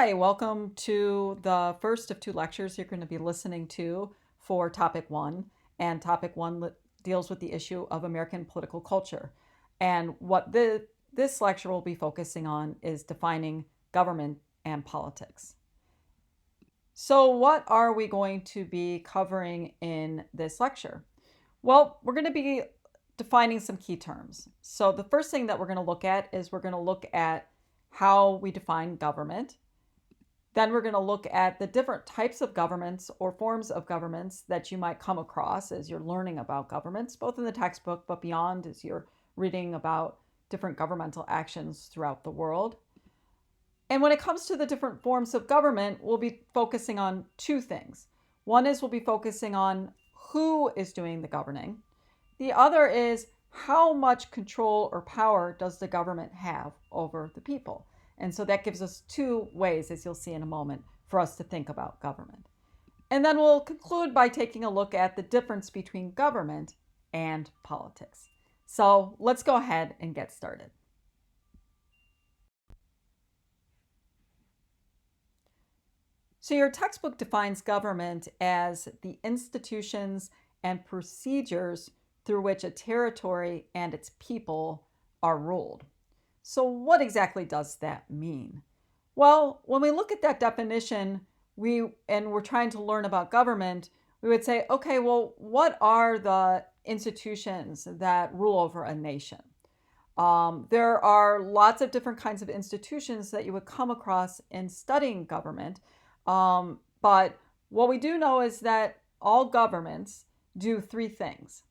Hi, welcome to the first of two lectures you're going to be listening to for Topic 1. And Topic 1 deals with the issue of American political culture. And this lecture will be focusing on is defining government and politics. So, what are we going to be covering in this lecture? Well, we're going to be defining some key terms. So, the first thing that we're going to look at is we're going to look at how we define government. Then we're going to look at the different types of governments or forms of governments that you might come across as you're learning about governments, both in the textbook but beyond as you're reading about different governmental actions throughout the world. And when it comes to the different forms of government, we'll be focusing on two things. One is we'll be focusing on who is doing the governing. The other is how much control or power does the government have over the people? And so that gives us two ways, as you'll see in a moment, for us to think about government. And then we'll conclude by taking a look at the difference between government and politics. So let's go ahead and get started. So your textbook defines government as the institutions and procedures through which a territory and its people are ruled. So what exactly does that mean? Well, when we look at that definition, we're trying to learn about government, we would say, okay, well, what are the institutions that rule over a nation? There are lots of different kinds of institutions that you would come across in studying government. But what we do know is that all governments do three things.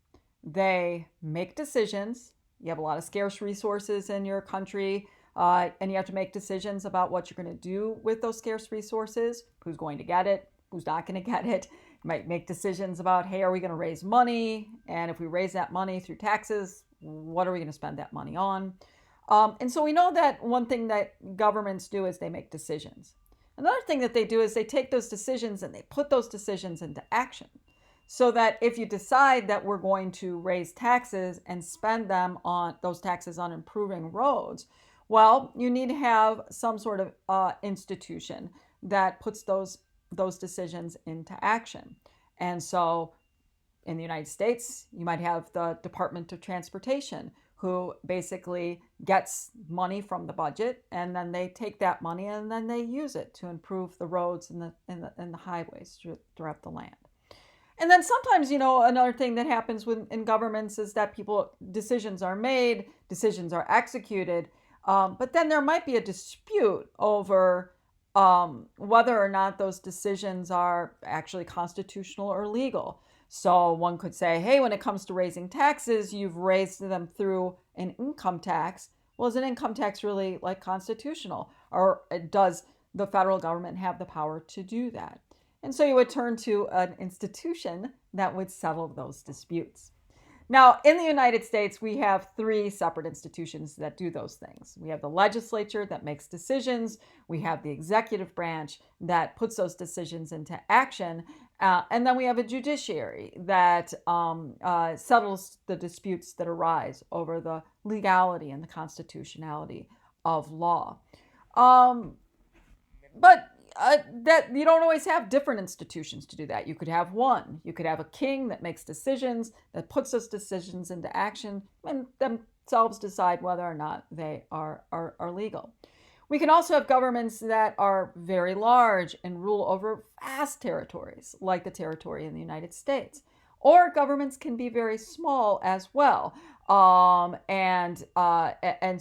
They make decisions. You have a lot of scarce resources in your country, and you have to make decisions about what you're going to do with those scarce resources, who's going to get it, who's not going to get it. You might make decisions about, hey, are we going to raise money? And if we raise that money through taxes, what are we going to spend that money on? And so we know that one thing that governments do is they make decisions. Another thing that they do is they take those decisions and they put those decisions into action. So that if you decide that we're going to raise taxes and spend them on those taxes on improving roads, well, you need to have some sort of institution that puts those decisions into action. And so in the United States, you might have the Department of Transportation, who basically gets money from the budget, and then they take that money and then they use it to improve the roads and the highways throughout the land. And then sometimes, another thing that happens in governments is that decisions are made, decisions are executed, but then there might be a dispute over whether or not those decisions are actually constitutional or legal. So one could say, hey, when it comes to raising taxes, you've raised them through an income tax. Well, is an income tax really constitutional? Or does the federal government have the power to do that? And so you would turn to an institution that would settle those disputes. Now, in the United States, we have three separate institutions that do those things. We have the legislature that makes decisions. We have the executive branch that puts those decisions into action. And then we have a judiciary that settles the disputes that arise over the legality and the constitutionality of law. But that you don't always have different institutions to do that. You could have one. You could have a king that makes decisions, that puts those decisions into action, and themselves decide whether or not they are legal. We can also have governments that are very large and rule over vast territories, like the territory in the United States. Or governments can be very small as well. And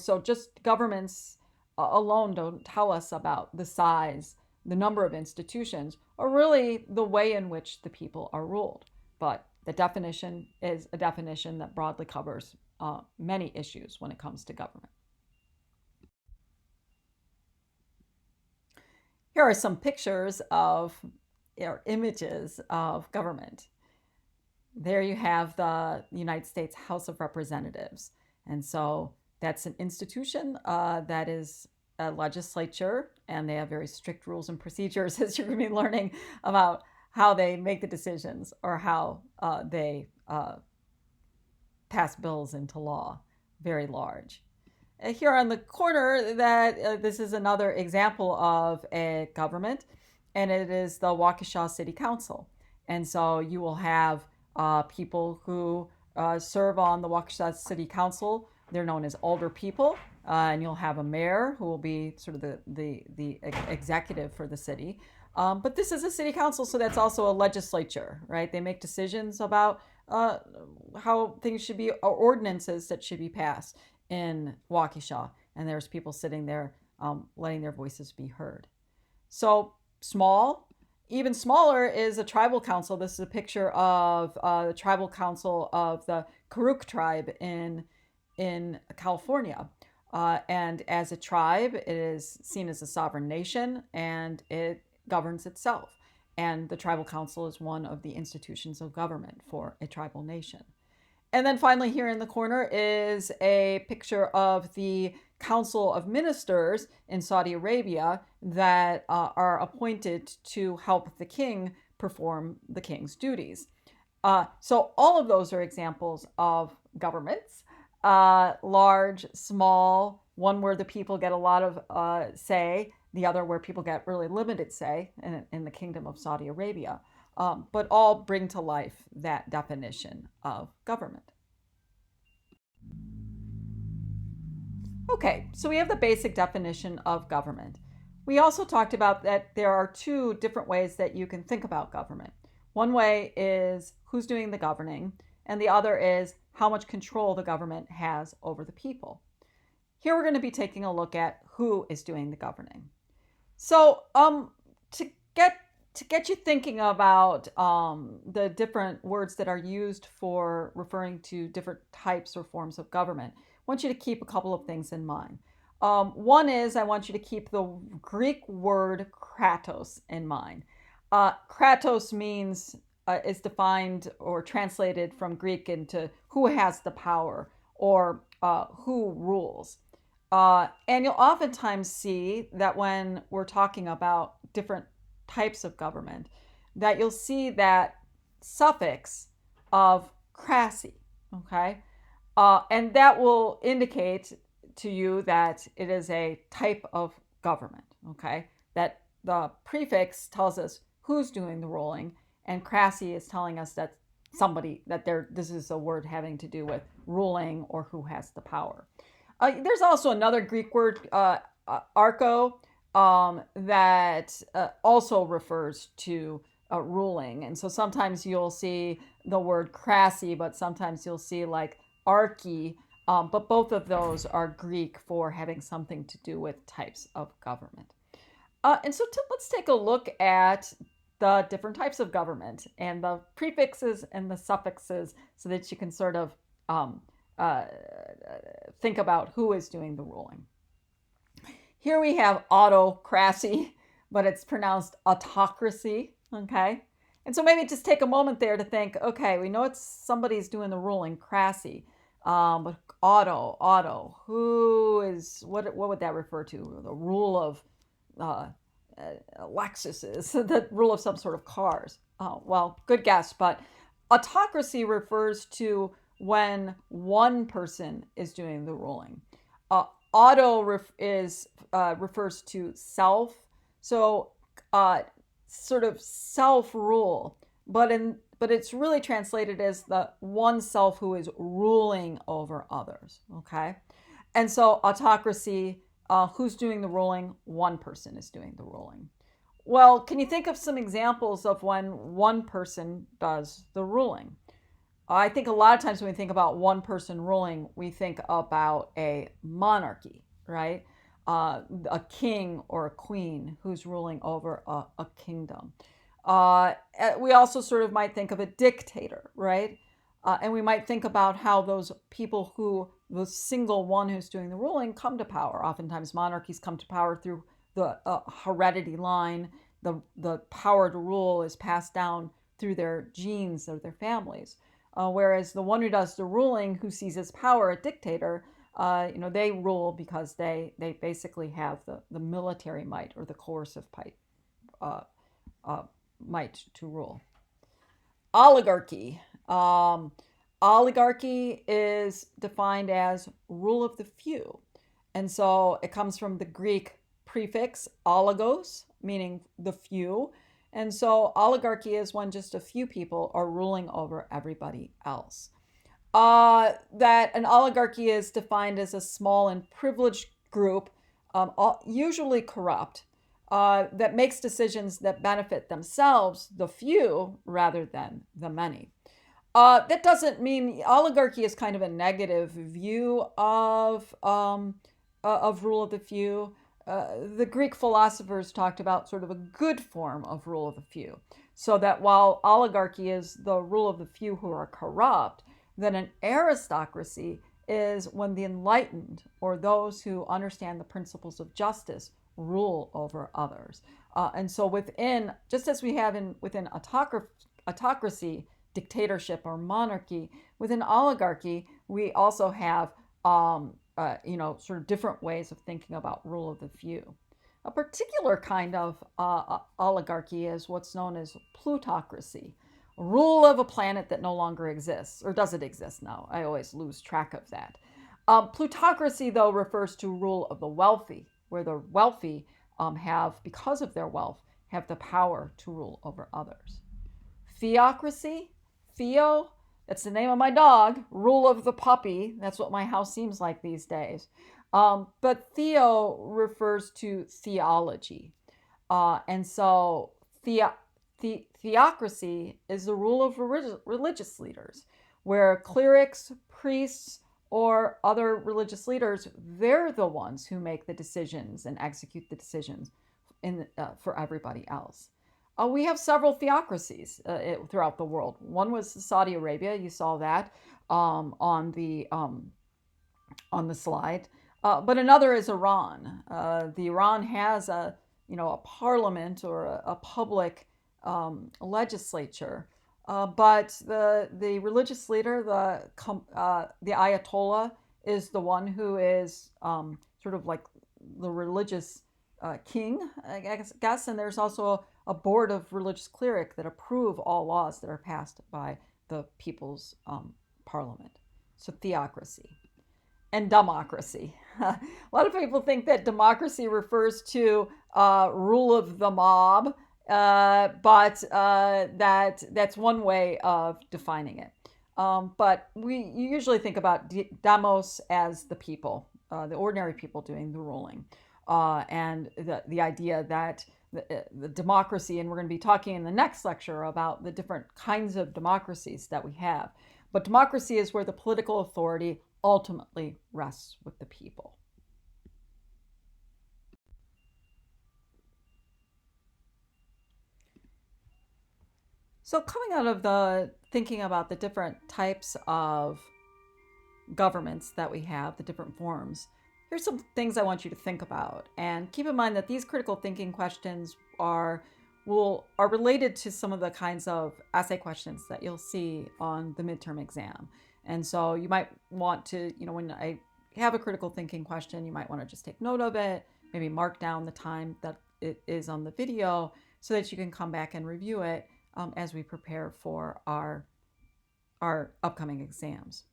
so just governments alone don't tell us about the size, the number of institutions, or really the way in which the people are ruled. But the definition is a definition that broadly covers many issues when it comes to government. Here are some pictures or images of government. There you have the United States House of Representatives. And so that's an institution that is a legislature, and they have very strict rules and procedures, as you're going to be learning about how they make the decisions or how they pass bills into law. Very large. here on the corner that this is another example of a government, and it is the Waukesha City Council. And so you will have people who serve on the Waukesha City Council. They're known as alder people, and you'll have a mayor who will be sort of the executive for the city. But this is a city council, so that's also a legislature, right? They make decisions about how things should be, or ordinances that should be passed in Waukesha, and there's people sitting there letting their voices be heard. So small, even smaller is a tribal council. This is a picture of the tribal council of the Karuk tribe in California. And as a tribe, it is seen as a sovereign nation, and it governs itself. And the tribal council is one of the institutions of government for a tribal nation. And then finally, here in the corner is a picture of the Council of Ministers in Saudi Arabia that are appointed to help the king perform the king's duties. So all of those are examples of governments, large, small, one where the people get a lot of say, the other where people get really limited say in the Kingdom of Saudi Arabia. But all bring to life that definition of government. Okay, so we have the basic definition of government. We also talked about that there are two different ways that you can think about government. One way is who's doing the governing, and the other is how much control the government has over the people. Here we're going to be taking a look at who is doing the governing. So to get you thinking about the different words that are used for referring to different types or forms of government, I want you to keep a couple of things in mind. One is I want you to keep the Greek word kratos in mind. Kratos means, is defined or translated from Greek into who has the power or who rules. And you'll oftentimes see that when we're talking about different types of government, that you'll see that suffix of krasi, okay? And that will indicate to you that it is a type of government, okay? That the prefix tells us who's doing the ruling, and krasi is telling us that this is a word having to do with ruling or who has the power. There's also another Greek word, archo, that also refers to ruling. And so sometimes you'll see the word krasi, but sometimes you'll see like archi. But both of those are Greek for having something to do with types of government. And so let's take a look at the different types of government and the prefixes and the suffixes so that you can sort of think about who is doing the ruling. Here we have autocracy, but it's pronounced autocracy, okay? And so maybe just take a moment there to think, okay, we know it's somebody's doing the ruling, crassy, but what would that refer to? The rule of Lexuses, the rule of some sort of cars. Oh, well, good guess, but autocracy refers to when one person is doing the ruling. Refers to self, so sort of self-rule, but it's really translated as the one self who is ruling over others, okay? And so autocracy, who's doing the ruling? One person is doing the ruling. Well, can you think of some examples of when one person does the ruling? I think a lot of times when we think about one person ruling, we think about a monarchy, right? A king or a queen who's ruling over a kingdom. We also sort of might think of a dictator, right? And we might think about how those people the single one who's doing the ruling come to power. Oftentimes monarchies come to power through the heredity line. The power to rule is passed down through their genes or their families. Whereas the one who does the ruling, who seizes power, a dictator, they rule because they basically have the military might or the coercive might to rule. Oligarchy. Oligarchy is defined as rule of the few. And so it comes from the Greek prefix oligos, meaning the few. And so oligarchy is when just a few people are ruling over everybody else. That an oligarchy is defined as a small and privileged group, usually corrupt, that makes decisions that benefit themselves, the few, rather than the many. That doesn't mean oligarchy is kind of a negative view of rule of the few. The Greek philosophers talked about sort of a good form of rule of the few, so that while oligarchy is the rule of the few who are corrupt, then an aristocracy is when the enlightened or those who understand the principles of justice rule over others. And so within, just as we have within autocracy, dictatorship or monarchy, within oligarchy, we also have sort of different ways of thinking about rule of the few. A particular kind of oligarchy is what's known as plutocracy, rule of a planet that no longer exists, or does it exist now? I always lose track of that. Plutocracy, though, refers to rule of the wealthy, where the wealthy have, because of their wealth, have the power to rule over others. Theocracy, Theo, that's the name of my dog, rule of the puppy. That's what my house seems like these days. But Theo refers to theology. And so theocracy is the rule of religious leaders, where clerics, priests, or other religious leaders, they're the ones who make the decisions and execute the decisions for everybody else. We have several theocracies throughout the world. One was Saudi Arabia. You saw that on the slide. But another is Iran. The Iran has a parliament or a public legislature, but the religious leader, the Ayatollah, is the one who is sort of like the religious king, I guess. And there's also a board of religious clerics that approve all laws that are passed by the people's parliament. So theocracy. And democracy. A lot of people think that democracy refers to rule of the mob, but that's one way of defining it. But you usually think about demos as the people, the ordinary people doing the ruling, and the idea that the democracy, and we're going to be talking in the next lecture about the different kinds of democracies that we have. But democracy is where the political authority ultimately rests with the people. So coming out of the thinking about the different types of governments that we have, the different forms, here's some things I want you to think about. And keep in mind that these critical thinking questions are related to some of the kinds of essay questions that you'll see on the midterm exam. And so you might want to, when I have a critical thinking question, you might want to just take note of it, maybe mark down the time that it is on the video so that you can come back and review it as we prepare for our upcoming exams.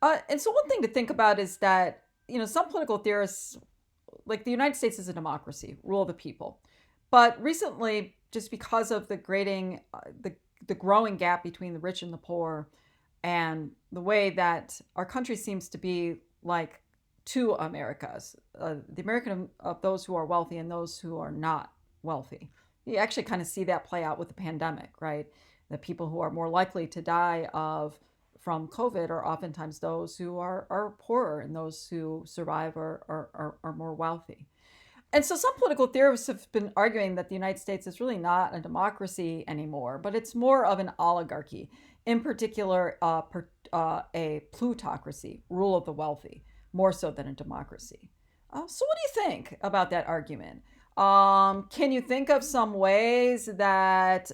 And so one thing to think about is that, some political theorists, like the United States is a democracy, rule of the people. But recently, just because of the growing gap between the rich and the poor, and the way that our country seems to be like two Americas, the American of those who are wealthy and those who are not wealthy. You actually kind of see that play out with the pandemic, right? The people who are more likely to die from COVID are oftentimes those who are poorer, and those who survive are more wealthy. And so some political theorists have been arguing that the United States is really not a democracy anymore, but it's more of an oligarchy, in particular a plutocracy, rule of the wealthy, more so than a democracy. So what do you think about that argument? Can you think of some ways that,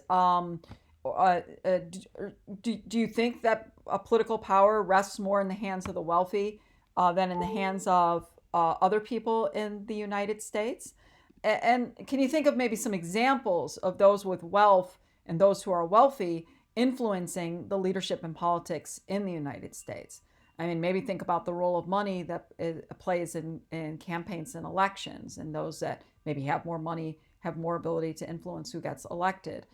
do you think that political power rests more in the hands of the wealthy than in the hands of other people in the United States? And can you think of maybe some examples of those with wealth and those who are wealthy influencing the leadership and politics in the United States? I mean, maybe think about the role of money that it plays in campaigns and elections, and those that maybe have more money have more ability to influence who gets elected.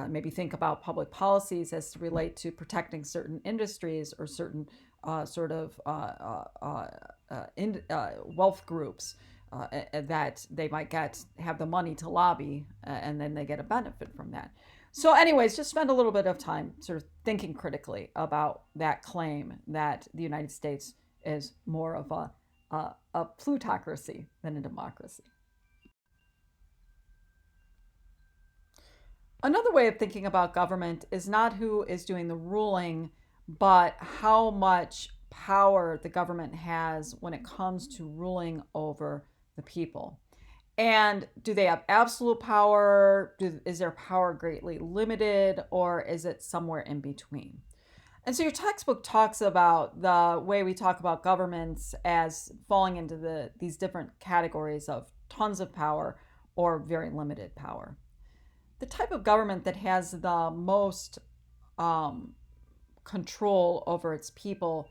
Maybe think about public policies as to relate to protecting certain industries or certain sort of wealth groups that they might have the money to lobby, and then they get a benefit from that. So, anyways, just spend a little bit of time sort of thinking critically about that claim that the United States is more of a plutocracy than a democracy. Another way of thinking about government is not who is doing the ruling, but how much power the government has when it comes to ruling over the people. And do they have absolute power? Is their power greatly limited, or is it somewhere in between? And so your textbook talks about the way we talk about governments as falling into these different categories of tons of power or very limited power. The type of government that has the most um, control over its people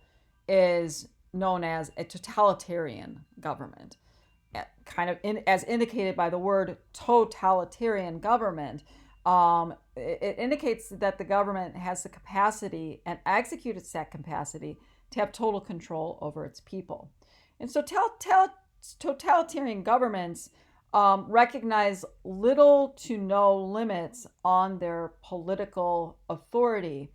is known as a totalitarian government. Kind of as indicated by the word totalitarian government, it indicates that the government has the capacity and executes that capacity to have total control over its people. And so totalitarian governments recognize little to no limits on their political authority,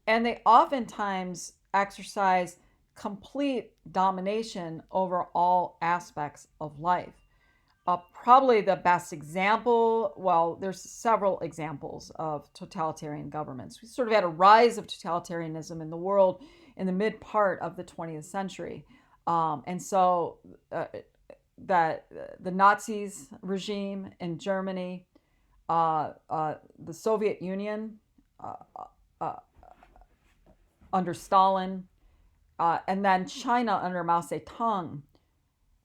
and they oftentimes exercise complete domination over all aspects of life. Probably the best example, well, there's several examples of totalitarian governments. We sort of had a rise of totalitarianism in the world in the mid part of the 20th century. And so that the Nazis regime in Germany, the Soviet Union uh, under Stalin, and then China under Mao Zedong.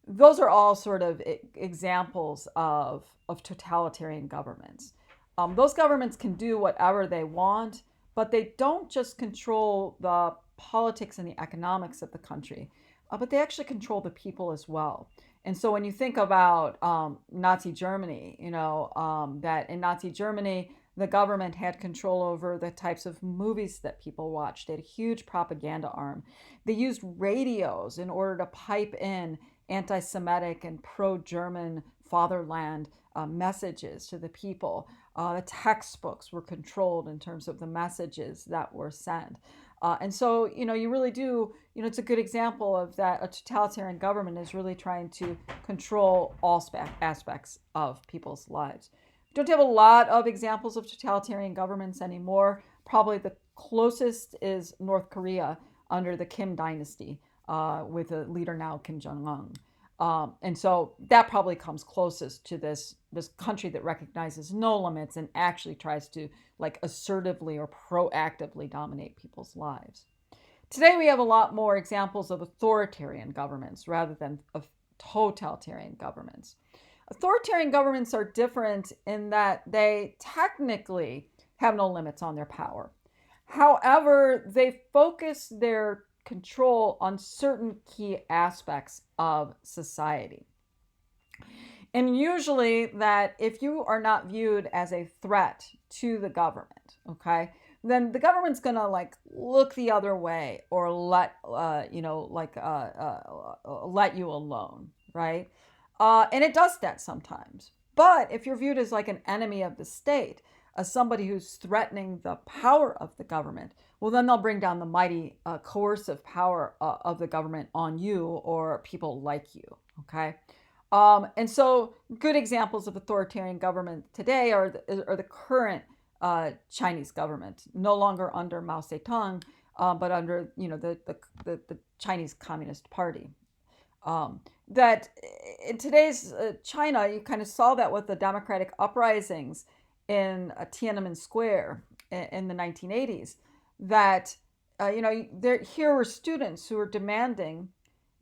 Those are all sort of examples of totalitarian governments. Those governments can do whatever they want, but they don't just control the politics and the economics of the country, but they actually control the people as well. And so when you think about Nazi Germany, that in Nazi Germany, the government had control over the types of movies that people watched. They had a huge propaganda arm. They used radios in order to pipe in anti Semitic and pro German fatherland messages to the people. The textbooks were controlled in terms of the messages that were sent. And so, you really do, it's a good example of that. A totalitarian government is really trying to control all aspects of people's lives. We don't have a lot of examples of totalitarian governments anymore. Probably the closest is North Korea under the Kim dynasty, with the leader now, Kim Jong-un. And so that probably comes closest to this country that recognizes no limits and actually tries to assertively or proactively dominate people's lives. Today we have a lot more examples of authoritarian governments rather than of totalitarian governments. Authoritarian governments are different in that they technically have no limits on their power. However, they focus their control on certain key aspects of society. And usually that if you are not viewed as a threat to the government, okay, then the government's gonna look the other way or let you alone, right? And it does that sometimes. But if you're viewed as an enemy of the state, as somebody who's threatening the power of the government, well, then they'll bring down the mighty coercive power of the government on you or people like you, okay? And so good examples of authoritarian government today are the current Chinese government, no longer under Mao Zedong, but under the Chinese Communist Party. That in today's China, you kind of saw that with the democratic uprisings in Tiananmen Square in the 1980s. That here were students who were demanding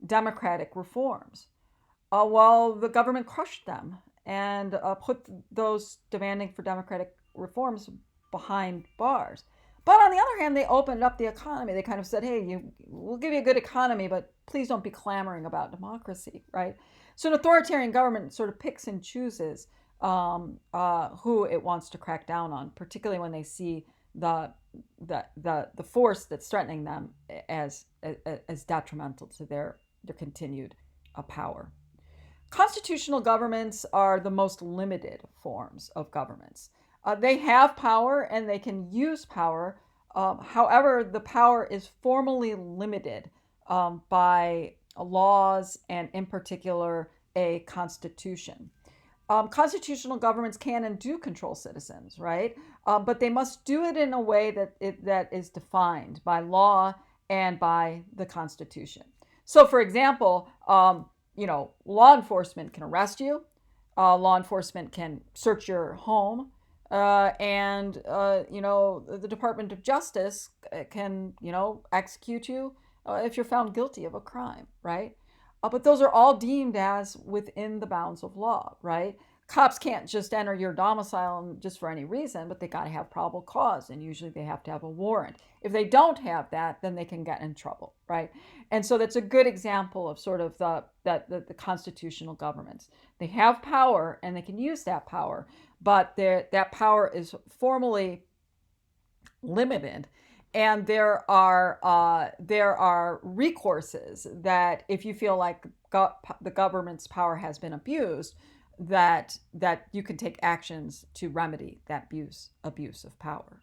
democratic reforms, while the government crushed them and put those demanding for democratic reforms behind bars. But on the other hand, they opened up the economy. They kind of said, hey, we'll give you a good economy, but please don't be clamoring about democracy, right? So an authoritarian government sort of picks and chooses who it wants to crack down on, particularly when they see the force that's threatening them as detrimental to their continued power. Constitutional governments are the most limited forms of governments. They have power and they can use power. However, the power is formally limited by laws and, in particular, a constitution. Constitutional governments can and do control citizens, right? But they must do it in a way that is defined by law and by the Constitution. So, for example, law enforcement can arrest you. Law enforcement can search your home. The Department of Justice can, execute you if you're found guilty of a crime, right? But those are all deemed as within the bounds of law, right? Cops can't just enter your domicile just for any reason, but they got to have probable cause, and usually they have to have a warrant. If they don't have that, then they can get in trouble, right? And so that's a good example of sort of the constitutional governments. They have power and they can use that power, but that power is formally limited. And there are recourses that, if you feel like the government's power has been abused, that you can take actions to remedy that abuse of power.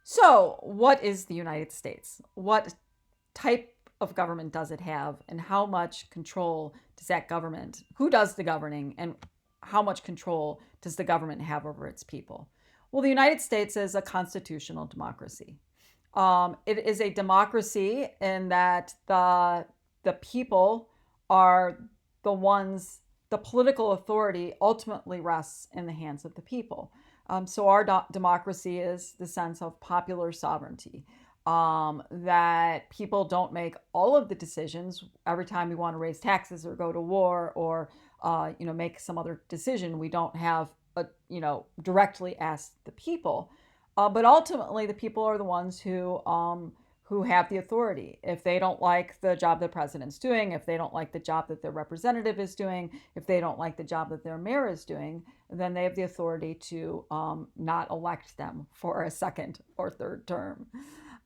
So, what is the United States? What type of government does it have, and how much control does that government? Who does the governing, and how much control does the government have over its people? Well, the United States is a constitutional democracy. It is a democracy in that the people are the ones, the political authority ultimately rests in the hands of the people. So our democracy is the sense of popular sovereignty, that people don't make all of the decisions every time we want to raise taxes or go to war or make some other decision. We don't have directly ask the people, but ultimately the people are the ones who have the authority. If they don't like the job the president's doing, if they don't like the job that their representative is doing, if they don't like the job that their mayor is doing, then they have the authority to not elect them for a second or third term.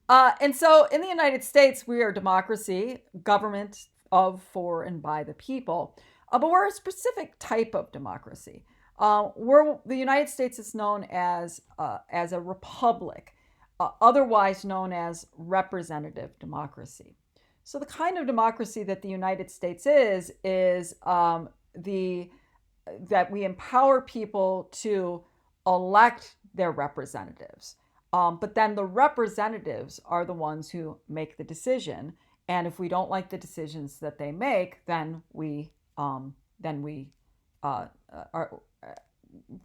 And so in the United States, we are a democracy, government of, for, and by the people. But we're a specific type of democracy. The United States is known as a republic, otherwise known as representative democracy. So the kind of democracy that the United States is that we empower people to elect their representatives. But then the representatives are the ones who make the decision. And if we don't like the decisions that they make, then we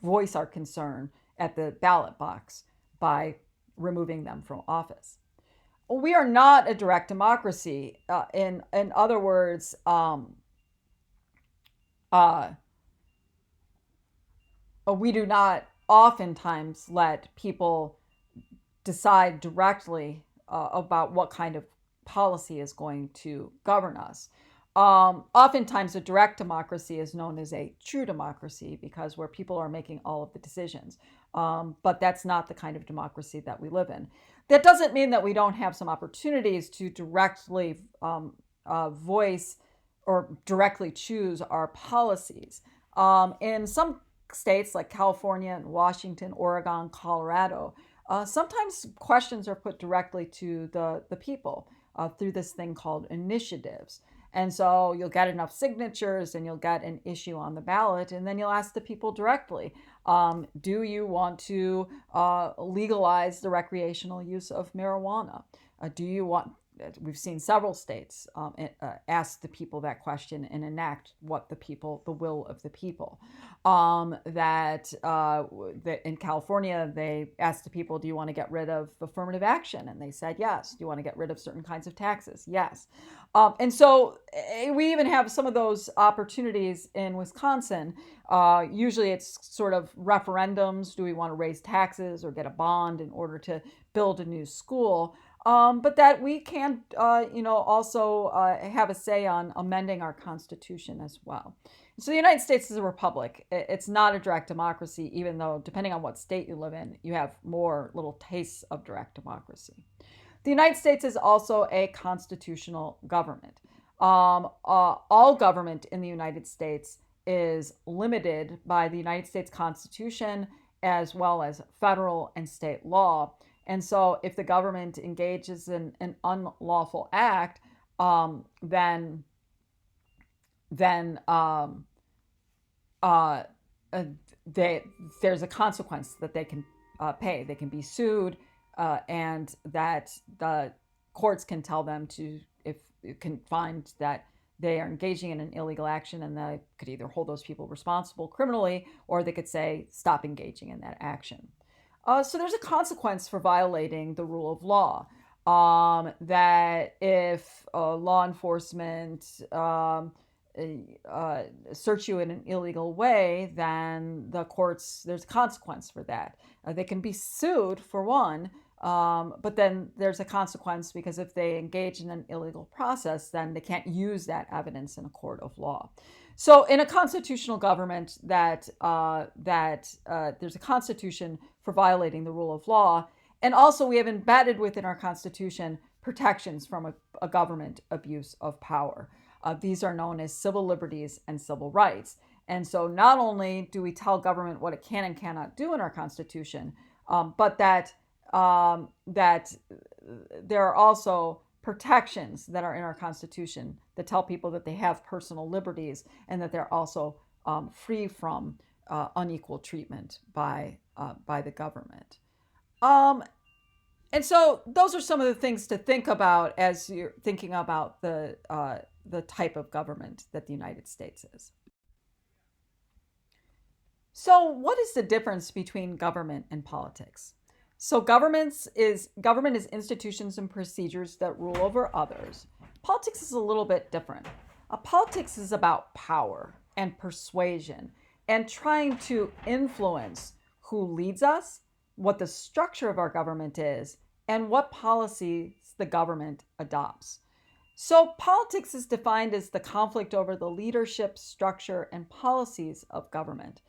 voice our concern at the ballot box by removing them from office. We are not a direct democracy. In other words, we do not oftentimes let people decide directly about what kind of policy is going to govern us. Oftentimes, a direct democracy is known as a true democracy because where people are making all of the decisions. But that's not the kind of democracy that we live in. That doesn't mean that we don't have some opportunities to directly voice or directly choose our policies. In some states like California and Washington, Oregon, Colorado, sometimes questions are put directly to the people through this thing called initiatives. And so you'll get enough signatures and you'll get an issue on the ballot, and then you'll ask the people directly, do you want to legalize the recreational use of marijuana? Do you want we've seen several states ask the people that question and enact the will of the people. That in California, they asked the people, do you want to get rid of affirmative action? And they said yes. Do you want to get rid of certain kinds of taxes? Yes. And so we even have some of those opportunities in Wisconsin. Usually it's sort of referendums. Do we want to raise taxes or get a bond in order to build a new school? But that we can, also have a say on amending our Constitution as well. So the United States is a republic. It's not a direct democracy, even though depending on what state you live in, you have more little tastes of direct democracy. The United States is also a constitutional government. All government in the United States is limited by the United States Constitution as well as federal and state law. And so if the government engages in an unlawful act, then there's a consequence that they can pay. They can be sued, and that the courts can tell them to, if you can find that they are engaging in an illegal action, and they could either hold those people responsible criminally, or they could say stop engaging in that action. So there's a consequence for violating the rule of law. That if law enforcement search you in an illegal way, then the courts, there's a consequence for that. They can be sued for one, but then there's a consequence because if they engage in an illegal process, then they can't use that evidence in a court of law. So in a constitutional government there's a constitution for violating the rule of law. And also we have embedded within our Constitution protections from a government abuse of power. These are known as civil liberties and civil rights. And so not only do we tell government what it can and cannot do in our Constitution, but that there are also protections that are in our Constitution that tell people that they have personal liberties and that they're also free from unequal treatment by the government. And so those are some of the things to think about as you're thinking about the type of government that the United States is. So what is the difference between government and politics? So government is institutions and procedures that rule over others. Politics is a little bit different. Politics is about power and persuasion and trying to influence who leads us, what the structure of our government is, and what policies the government adopts. So politics is defined as the conflict over the leadership, structure, and policies of government.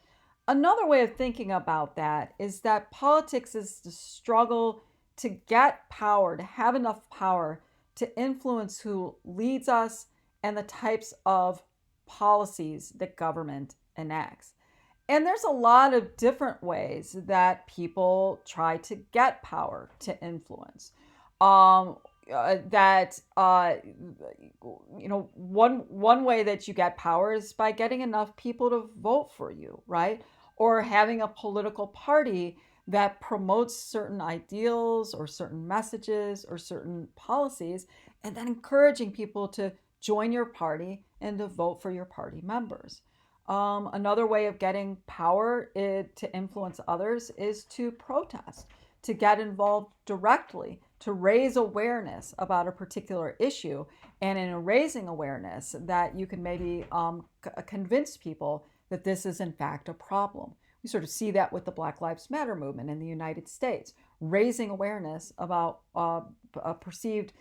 Another way of thinking about that is that politics is the struggle to get power, to have enough power to influence who leads us and the types of policies that government enacts. And there's a lot of different ways that people try to get power to influence. One way that you get power is by getting enough people to vote for you, right? Or having a political party that promotes certain ideals or certain messages or certain policies, and then encouraging people to join your party and to vote for your party members. Another way of getting power to influence others is to protest, to get involved directly, to raise awareness about a particular issue. And in raising awareness, that you can maybe convince people that this is in fact a problem. We sort of see that with the Black Lives Matter movement in the United States, raising awareness about perceived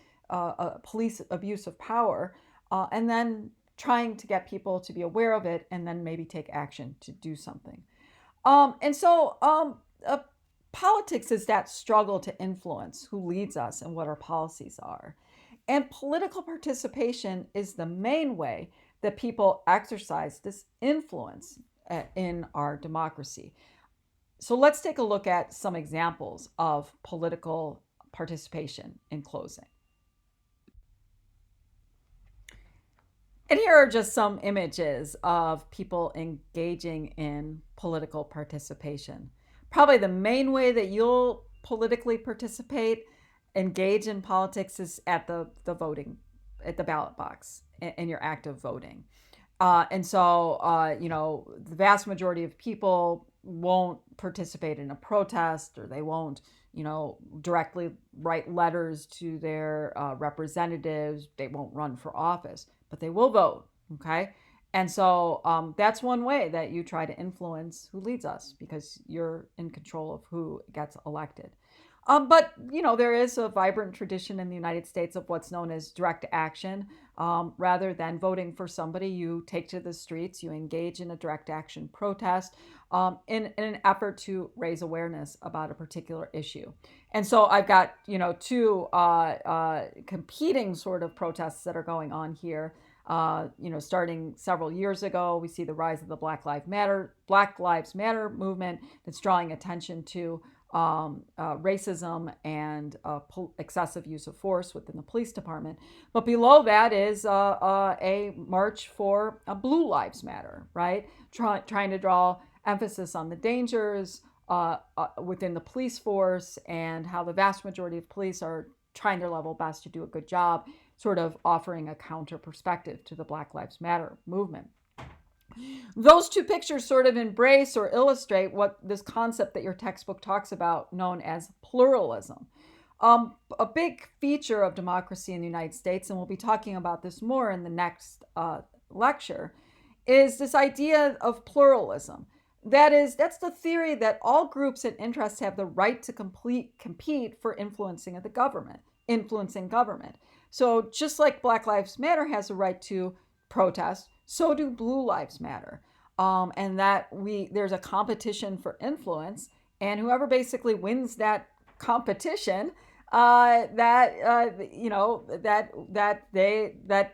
police abuse of power, and then trying to get people to be aware of it and then maybe take action to do something. Politics is that struggle to influence who leads us and what our policies are. And political participation is the main way that people exercise this influence in our democracy. So let's take a look at some examples of political participation in closing. And here are just some images of people engaging in political participation. Probably the main way that you'll politically participate engage in politics is at the voting, at the ballot box, in your active voting. And so, the vast majority of people won't participate in a protest, or they won't, directly write letters to their representatives. They won't run for office, but they will vote. Okay. And so that's one way that you try to influence who leads us, because you're in control of who gets elected. But there is a vibrant tradition in the United States of what's known as direct action. Rather than voting for somebody, you take to the streets, you engage in a direct action protest in an effort to raise awareness about a particular issue. And so I've got two competing sort of protests that are going on here. Starting several years ago, we see the rise of the Black Lives Matter movement that's drawing attention to racism and excessive use of force within the police department. But below that is a march for Blue Lives Matter, right? Trying to draw emphasis on the dangers within the police force, and how the vast majority of police are trying their level best to do a good job, sort of offering a counter perspective to the Black Lives Matter movement. Those two pictures sort of embrace or illustrate what this concept that your textbook talks about, known as pluralism. A big feature of democracy in the United States, and we'll be talking about this more in the next lecture, is this idea of pluralism. That's the theory that all groups and interests have the right to compete for influencing government. So just like Black Lives Matter has a right to protest, so do Blue Lives Matter. And that there's a competition for influence, and whoever basically wins that competition, that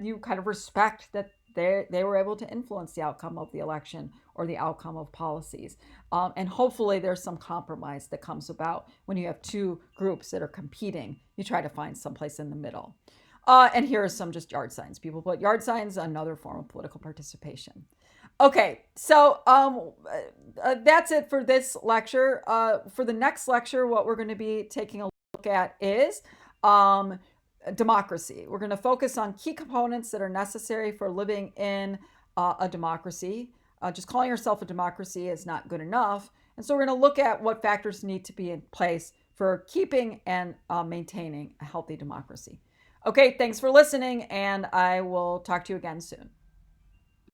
you kind of respect that they were able to influence the outcome of the election or the outcome of policies. And hopefully there's some compromise that comes about when you have two groups that are competing. You try to find someplace in the middle. And here are some just yard signs. People put yard signs, another form of political participation. Okay, so that's it for this lecture. For the next lecture, what we're going to be taking a look at is democracy. We're going to focus on key components that are necessary for living in a democracy. Just calling yourself a democracy is not good enough. And so we're going to look at what factors need to be in place for keeping and maintaining a healthy democracy. Okay, thanks for listening, and I will talk to you again soon.